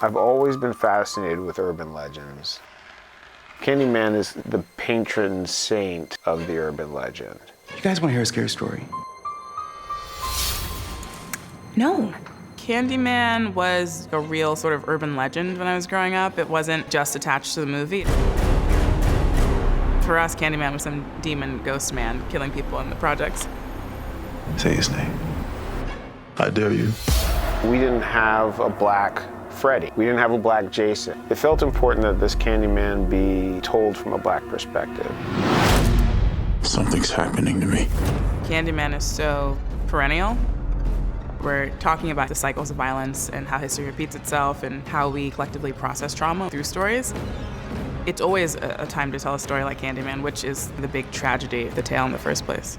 I've always been fascinated with urban legends. Candyman is the patron saint of the urban legend. You guys want to hear a scary story? No. Candyman was a real sort of urban legend when I was growing up. It wasn't just attached to the movie. For us, Candyman was some demon ghost man killing people in the projects. Say his name. I dare you. We didn't have a black Freddy. We didn't have a black Jason. It felt important that this Candyman be told from a black perspective. Something's happening to me. Candyman is so perennial. We're talking about the cycles of violence and how history repeats itself and how we collectively process trauma through stories. It's always a time to tell a story like Candyman, which is the big tragedy of the tale in the first place.